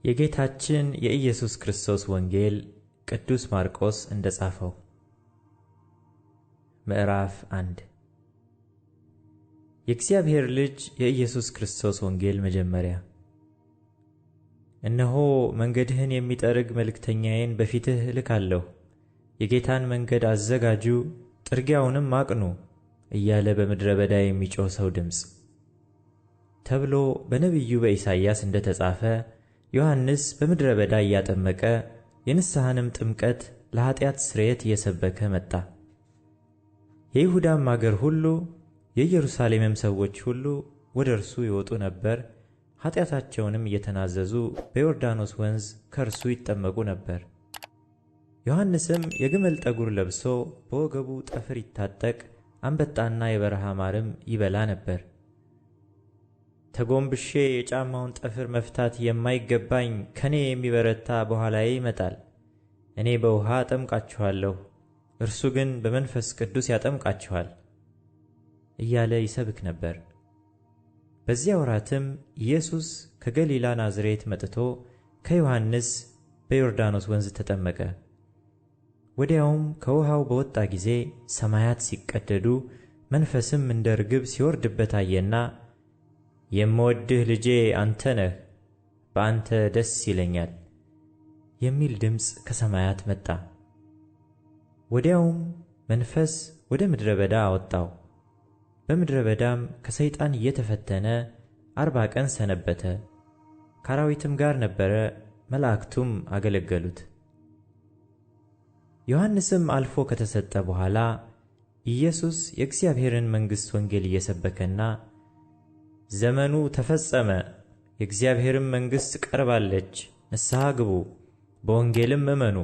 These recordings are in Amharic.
የጌታችን የኢየሱስ ክርስቶስ ወንጌል ቅዱስ ማርቆስ እንደጻፈው። ምዕራፍ 1 የእግዚአብሔር ልጅ የኢየሱስ ክርስቶስ ወንጌል መጀመሪያ። እነሆ መንገድህን የሚጠርግ መልእክተኛዬን በፊትህ እልካለሁ፣ የጌታን መንገድ አዘጋጁ፣ ጥርጊያውንም አቅኑ እያለ በምድረ በዳ የሚጮህ ሰው ድምፅ ተብሎ በነቢዩ በኢሳይያስ እንደተጻፈ ዮሐንስ በምድረ በዳ እያጠመቀ የንስሐንም ጥምቀት ለኃጢአት ስርየት እየሰበከ መጣ። የይሁዳም አገር ሁሉ የኢየሩሳሌምም ሰዎች ሁሉ ወደ እርሱ ይወጡ ነበር፣ ኃጢአታቸውንም እየተናዘዙ በዮርዳኖስ ወንዝ ከእርሱ ይጠመቁ ነበር። ዮሐንስም የግመል ጠጉር ለብሶ በወገቡ ጠፍር ይታጠቅ፣ አንበጣና የበረሃ ማርም ይበላ ነበር። ተጎንብሼ የጫማውን ጠፍር መፍታት የማይገባኝ ከኔ የሚበረታ በኋላዬ ይመጣል። እኔ በውሃ አጠምቃችኋለሁ፣ እርሱ ግን በመንፈስ ቅዱስ ያጠምቃችኋል እያለ ይሰብክ ነበር። በዚያ ወራትም ኢየሱስ ከገሊላ ናዝሬት መጥቶ ከዮሐንስ በዮርዳኖስ ወንዝ ተጠመቀ። ወዲያውም ከውሃው በወጣ ጊዜ ሰማያት ሲቀደዱ፣ መንፈስም እንደ ርግብ ሲወርድበት አየና የምወድህ ልጄ አንተ ነህ፣ በአንተ ደስ ይለኛል የሚል ድምፅ ከሰማያት መጣ። ወዲያውም መንፈስ ወደ ምድረ በዳ አወጣው። በምድረ በዳም ከሰይጣን እየተፈተነ 40 ቀን ሰነበተ። ከአራዊትም ጋር ነበረ፣ መላእክቱም አገለገሉት። ዮሐንስም አልፎ ከተሰጠ በኋላ ኢየሱስ የእግዚአብሔርን መንግሥት ወንጌል እየሰበከና ዘመኑ ተፈጸመ፣ የእግዚአብሔርም መንግሥት ቀርባለች፣ ንስሐ ግቡ፣ በወንጌልም እመኑ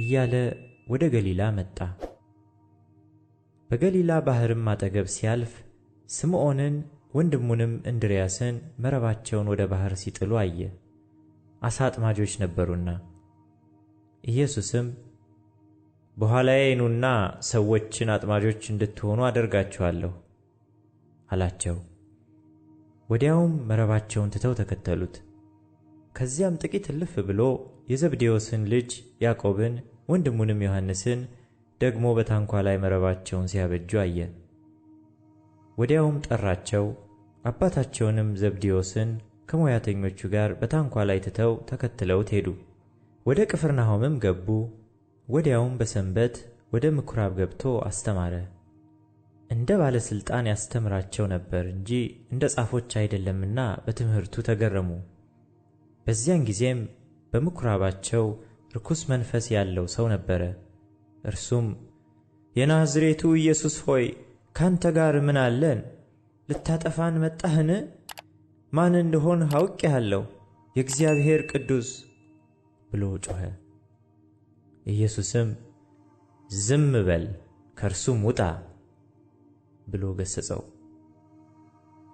እያለ ወደ ገሊላ መጣ። በገሊላ ባሕርም አጠገብ ሲያልፍ ስምዖንን ወንድሙንም እንድርያስን መረባቸውን ወደ ባሕር ሲጥሉ አየ፣ ዓሣ አጥማጆች ነበሩና። ኢየሱስም በኋላዬ ኑና ሰዎችን አጥማጆች እንድትሆኑ አደርጋችኋለሁ አላቸው። ወዲያውም መረባቸውን ትተው ተከተሉት። ከዚያም ጥቂት እልፍ ብሎ የዘብዴዎስን ልጅ ያዕቆብን ወንድሙንም ዮሐንስን ደግሞ በታንኳ ላይ መረባቸውን ሲያበጁ አየ። ወዲያውም ጠራቸው። አባታቸውንም ዘብዴዎስን ከሞያተኞቹ ጋር በታንኳ ላይ ትተው ተከትለውት ሄዱ። ወደ ቅፍርናሆምም ገቡ። ወዲያውም በሰንበት ወደ ምኵራብ ገብቶ አስተማረ። እንደ ባለሥልጣን ያስተምራቸው ነበር እንጂ እንደ ጻፎች አይደለምና በትምህርቱ ተገረሙ። በዚያን ጊዜም በምኵራባቸው ርኩስ መንፈስ ያለው ሰው ነበረ። እርሱም የናዝሬቱ ኢየሱስ ሆይ ካንተ ጋር ምን አለን? ልታጠፋን መጣህን? ማን እንደሆንህ አውቄሃለሁ፣ የእግዚአብሔር ቅዱስ ብሎ ጮኸ። ኢየሱስም ዝም በል ከእርሱም ውጣ ብሎ ገሠጸው።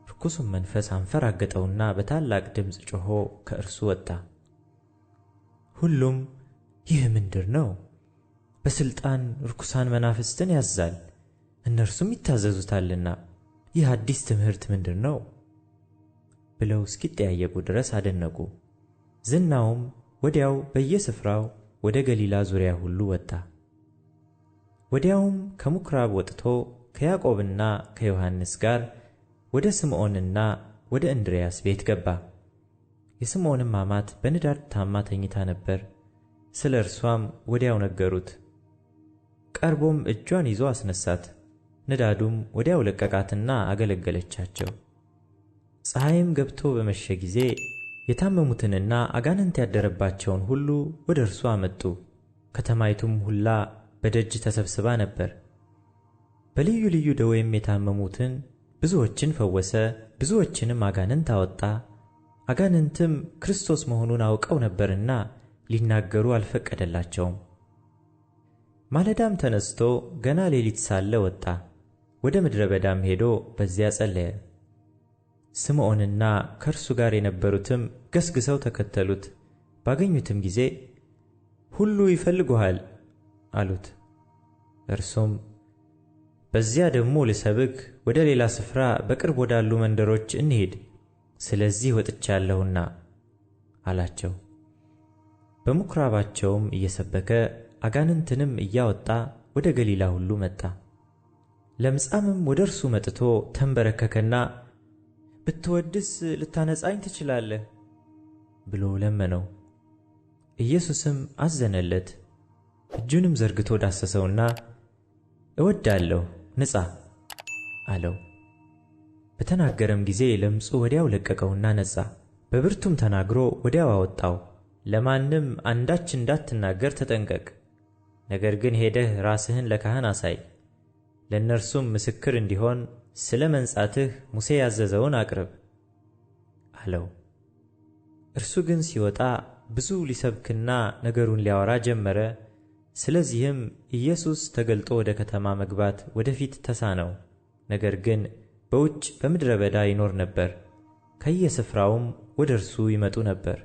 ርኩሱም መንፈስ አንፈራገጠውና በታላቅ ድምፅ ጮኾ ከእርሱ ወጣ። ሁሉም ይህ ምንድር ነው? በሥልጣን ርኩሳን መናፍስትን ያዝዛል፣ እነርሱም ይታዘዙታልና ይህ አዲስ ትምህርት ምንድር ነው? ብለው እስኪጠያየቁ ድረስ አደነቁ። ዝናውም ወዲያው በየስፍራው ወደ ገሊላ ዙሪያ ሁሉ ወጣ። ወዲያውም ከምኵራብ ወጥቶ ከያዕቆብና ከዮሐንስ ጋር ወደ ስምዖንና ወደ እንድርያስ ቤት ገባ። የስምዖንም አማት በንዳድ ታማ ተኝታ ነበር። ስለ እርሷም ወዲያው ነገሩት። ቀርቦም እጇን ይዞ አስነሳት። ንዳዱም ወዲያው ለቀቃትና አገለገለቻቸው። ፀሐይም ገብቶ በመሸ ጊዜ የታመሙትንና አጋንንት ያደረባቸውን ሁሉ ወደ እርሱ አመጡ። ከተማይቱም ሁላ በደጅ ተሰብስባ ነበር። በልዩ ልዩ ደዌም የታመሙትን ብዙዎችን ፈወሰ፣ ብዙዎችንም አጋንንት አወጣ። አጋንንትም ክርስቶስ መሆኑን አውቀው ነበርና ሊናገሩ አልፈቀደላቸውም። ማለዳም ተነስቶ ገና ሌሊት ሳለ ወጣ፣ ወደ ምድረ በዳም ሄዶ በዚያ ጸለየ። ስምዖንና ከእርሱ ጋር የነበሩትም ገስግሰው ተከተሉት። ባገኙትም ጊዜ ሁሉ ይፈልጉሃል አሉት። እርሱም በዚያ ደግሞ ልሰብክ ወደ ሌላ ስፍራ በቅርብ ወዳሉ መንደሮች እንሂድ፣ ስለዚህ ወጥቻለሁና አላቸው። በምኵራባቸውም እየሰበከ አጋንንትንም እያወጣ ወደ ገሊላ ሁሉ መጣ። ለምጻምም ወደ እርሱ መጥቶ ተንበረከከና ብትወድስ ልታነጻኝ ትችላለህ ብሎ ለመነው። ኢየሱስም አዘነለት፣ እጁንም ዘርግቶ ዳሰሰውና እወዳለሁ፣ ንጻ አለው። በተናገረም ጊዜ ለምጹ ወዲያው ለቀቀውና ነጻ። በብርቱም ተናግሮ ወዲያው አወጣው። ለማንም አንዳች እንዳትናገር ተጠንቀቅ፣ ነገር ግን ሄደህ ራስህን ለካህን አሳይ፣ ለእነርሱም ምስክር እንዲሆን ስለ መንጻትህ ሙሴ ያዘዘውን አቅርብ አለው። እርሱ ግን ሲወጣ ብዙ ሊሰብክና ነገሩን ሊያወራ ጀመረ። ስለዚህም ኢየሱስ ተገልጦ ወደ ከተማ መግባት ወደፊት ተሳነው። ነገር ግን በውጭ በምድረ በዳ ይኖር ነበር። ከየስፍራውም ወደ እርሱ ይመጡ ነበር።